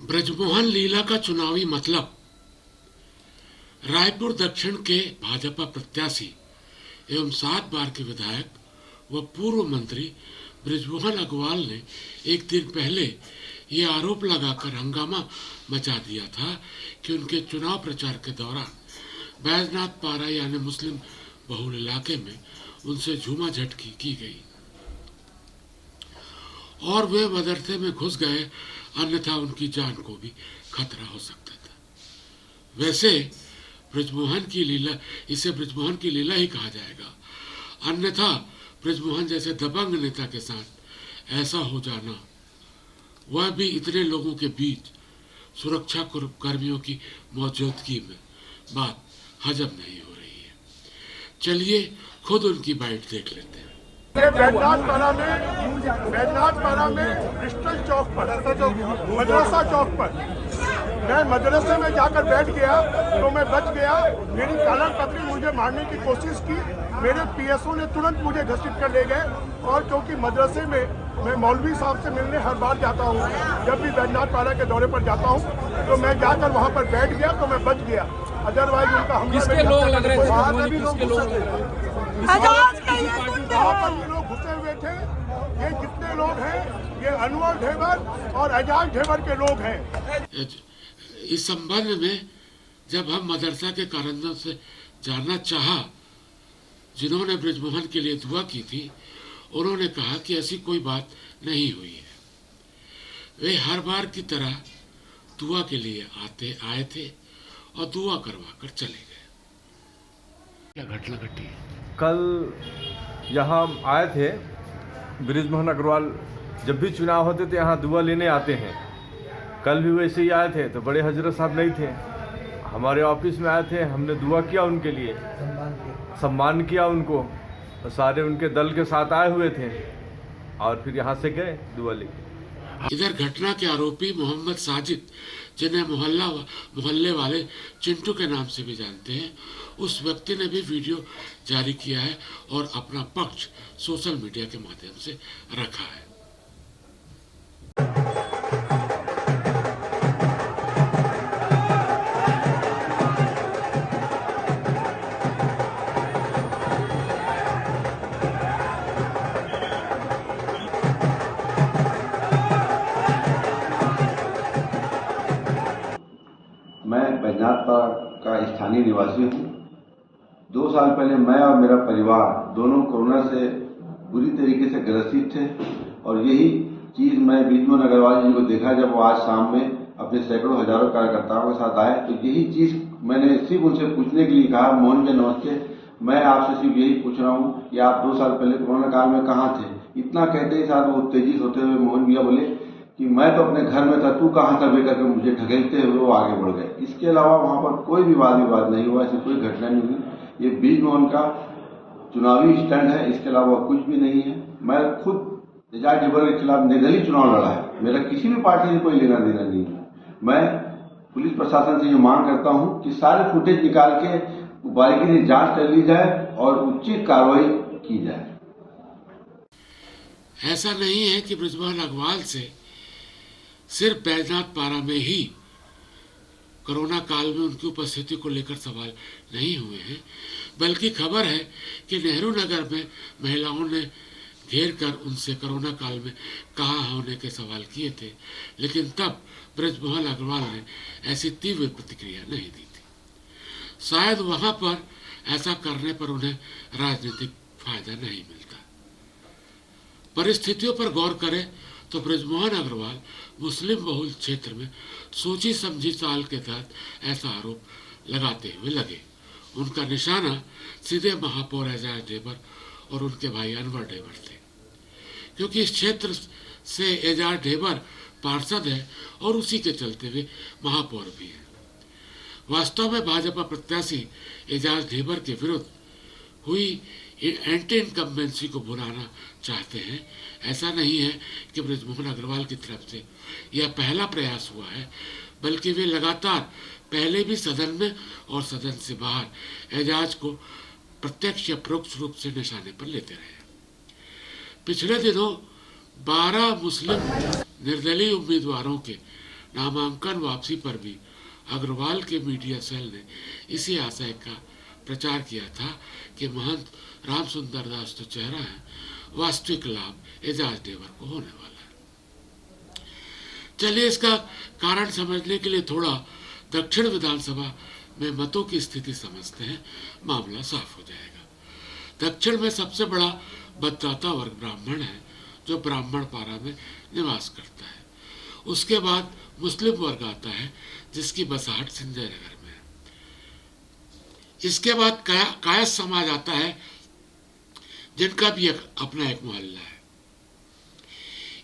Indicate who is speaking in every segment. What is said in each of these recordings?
Speaker 1: ब्रजमोहन लीला का चुनावी मतलब। रायपुर दक्षिण के भाजपा प्रत्याशी एवं 7 बार के विधायक व पूर्व मंत्री ब्रजमोहन अग्रवाल ने एक दिन पहले ये आरोप लगाकर हंगामा मचा दिया था कि उनके चुनाव प्रचार के दौरान बैजनाथ पारा यानी मुस्लिम बहुल इलाके में उनसे झूमा झटकी की गई और वे मदरसे में घुस गए, अन्यथा उनकी जान को भी खतरा हो सकता था। वैसे ब्रजमोहन की लीला, इसे ब्रजमोहन की लीला ही कहा जाएगा, अन्यथा ब्रजमोहन जैसे दबंग नेता के साथ ऐसा हो जाना, वह भी इतने लोगों के बीच सुरक्षा कर्मियों की मौजूदगी में, बात हजम नहीं हो रही है। चलिए खुद उनकी बाइट देख लेते हैं।
Speaker 2: बैजनाथ पारा में क्रिस्टल चौक पर, मदरसा चौक पर मैं मदरसे में जाकर बैठ गया तो मैं बच गया। मेरी कालन पत्री मुझे मारने की कोशिश की, मेरे पीएसओ ने तुरंत मुझे घसीट कर ले गए। और क्योंकि मदरसे में मैं मौलवी साहब से मिलने हर बार जाता हूँ, जब भी बैजनाथ पारा के दौरे पर जाता हूँ, तो मैं जाकर वहाँ पर बैठ गया तो मैं बच गया। अदरवाइज उनका हमला
Speaker 3: किसके लोग लग रहे थे?
Speaker 2: वहाँ पर ये लोग घुसे हुए थे। ये जितने लोग हैं ये अनवर ढेबर और एजाज ढेबर के लोग हैं।
Speaker 1: इस संबंध में जब हम मदरसा के कारिंदों से जानना चाहा, जिन्होंने ब्रजमोहन के लिए दुआ की थी, उन्होंने कहा कि ऐसी कोई बात नहीं हुई है। वे हर बार की तरह दुआ के लिए आए थे और दुआ करवा कर चले गए। क्या घटना घटी?
Speaker 4: कल यहाँ आए थे ब्रजमोहन अग्रवाल, जब भी चुनाव होते थे यहाँ दुआ लेने आते हैं। कल भी वैसे ही आए थे तो बड़े हजरत साहब नहीं थे, हमारे ऑफिस में आए थे, हमने दुआ किया उनके लिए, सम्मान किया उनको, तो सारे उनके दल के साथ आए हुए थे और फिर यहाँ से गए दुआ लेके।
Speaker 1: इधर घटना के आरोपी मोहम्मद साजिद, जिन्हें मोहल्ले वाले चिंटू के नाम से भी जानते हैं, उस व्यक्ति ने भी वीडियो जारी किया है और अपना पक्ष सोशल मीडिया के माध्यम से रखा है।
Speaker 5: मैं बैजनाथ पारा का स्थानीय निवासी हूँ। 2 साल पहले मैं और मेरा परिवार दोनों कोरोना से बुरी तरीके से ग्रसित थे और यही चीज़ मैं ब्रजमोहन अग्रवाल जी को देखा जब वो आज शाम में अपने सैकड़ों हजारों कार्यकर्ताओं के साथ आए, तो यही चीज़ मैंने सिर्फ उनसे पूछने के लिए कहा, मोहन जी नमस्ते, मैं आपसे सिर्फ यही पूछ रहा हूँ कि आप 2 साल पहले कोरोना काल में कहाँ थे? इतना कहते ही साथ वो उत्तेजित होते हुए मोहन भैया बोले कि मैं तो अपने घर में था, तू कहाँ था? करके मुझे ढकेलते हुए वो आगे बढ़ गए। इसके अलावा वहाँ पर कोई भी वाद विवाद नहीं हुआ, ऐसी कोई घटना नहीं हुई। ये ब्रजमोहन का चुनावी स्टैंड है, इसके अलावा कुछ भी नहीं है। मैं खुद एजाज ढेबर के खिलाफ निर्दलीय चुनाव लड़ा है, मेरा किसी भी पार्टी से कोई लेना देना नहीं है। मैं पुलिस प्रशासन से ये मांग करता हूँ कि सारे फुटेज निकाल के बारीकी से जाँच कर ली जाए और उचित कार्रवाई की जाए।
Speaker 1: ऐसा नहीं है कि ब्रजमोहन अग्रवाल से सिर्फ बैजनाथ पारा में ही कोरोना काल में उनकी उपस्थिति को लेकर सवाल नहीं हुए हैं, बल्कि खबर है कि नेहरू नगर में महिलाओं ने घेर कर उनसे कोरोना काल में कहाँ होने के सवाल किए थे, लेकिन तब ब्रजमोहन अग्रवाल ने ऐसी तीव्र प्रतिक्रिया नहीं दी थी। शायद वहां पर ऐसा करने पर उन्हें राजनीतिक फायदा नहीं मिलता। परिस्थितियों पर गौर करें तो ब्रजमोहन अग्रवाल मुस्लिम बहुल क्षेत्र में सोची समझी चाल के तहत ऐसा आरोप लगाते हुए लगे। उनका निशाना सीधे महापौर एजाज ढेबर और उनके भाई अनवर ढेबर थे, क्योंकि इस क्षेत्र से एजाज ढेबर पार्षद है और उसी के चलते वे महापौर भी हैं। वास्तव में भाजपा प्रत्याशी एजाज ढेबर के विरुद्ध हुई एंटी इनकम्बेंसी को भुलाना चाहते हैं। ऐसा नहीं है कि ब्रजमोहन अग्रवाल की तरफ से यह पहला प्रयास हुआ है, बल्कि वे लगातार पहले भी सदन में और सदन से बाहर एजाज को प्रत्यक्ष या परोक्ष रूप से निशाने पर लेते रहे। पिछले दिनों 12 मुस्लिम निर्दलीय उम्मीदवारों के नामांकन वापसी पर भी अग्रवाल के मीडिया सेल ने इसी आशय का प्रचार किया था कि महंत रामसुंदर दास तो चेहरा है, वास्तविक लाभ एजाज ढेबर को होने वाला है। चलिए इसका कारण समझने के लिए थोड़ा दक्षिण विधानसभा में मतों की स्थिति समझते हैं, मामला साफ हो जाएगा। दक्षिण में सबसे बड़ा मतदाता वर्ग ब्राह्मण है, जो ब्राह्मण पारा में निवास करता है। उसके बाद मुस्लिम वर्ग आता है, जिसकी बसाहट संजय नगर में है। इसके बाद कायस्थ समाज आता है, जिनका भी अपना एक मोहल्ला है।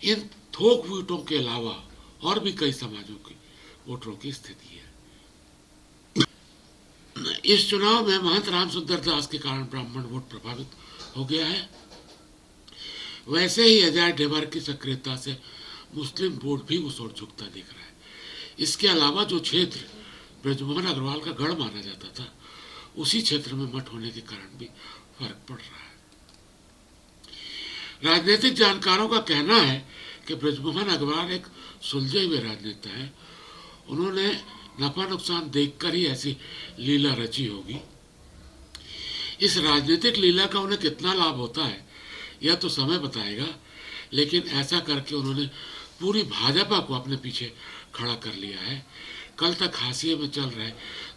Speaker 1: इन थोक वोटों के अलावा और भी कई समाजों की वोटरों की स्थिति है। इस चुनाव में महंत रामसुंदर दास के कारण ब्राह्मण वोट प्रभावित हो गया है। वैसे ही एजाज ढेबर की सक्रियता से मुस्लिम वोट भी उस ओर झुकता दिख रहा है। इसके अलावा जो क्षेत्र ब्रजमोहन अग्रवाल का गढ़ माना जाता था, उसी क्षेत्र में मठ होने के कारण भी फर्क पड़ रहा है। राजनीतिक जानकारों का कहना है कि ब्रजमोहन अग्रवाल एक सुलझे हुए राजनेता है। उन्होंने नफा नुकसान देखकर ही ऐसी लीला रची होगी। इस राजनीतिक लीला का उन्हें कितना लाभ होता है, यह तो समय बताएगा, लेकिन ऐसा करके उन्होंने पूरी भाजपा को अपने पीछे खड़ा कर लिया है। कल तक हाशिए में चल रहे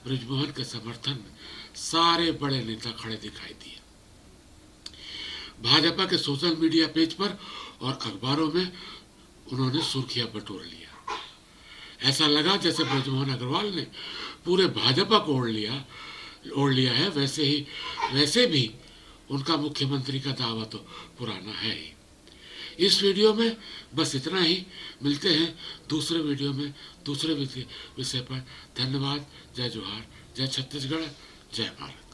Speaker 1: ब्रजमोहन के समर्थन में सारे बड़े नेता खड़े दिखाई दिए। भाजपा के सोशल मीडिया पेज पर और अखबारों में उन्होंने सुर्खियां बटोर लिया। ऐसा लगा जैसे ब्रजमोहन अग्रवाल ने पूरे भाजपा को ओढ़ लिया है। वैसे भी उनका मुख्यमंत्री का दावा तो पुराना है ही। इस वीडियो में बस इतना ही। मिलते हैं दूसरे वीडियो में दूसरे विषय पर। धन्यवाद। जय जोहार, जय छत्तीसगढ़, जय भारत।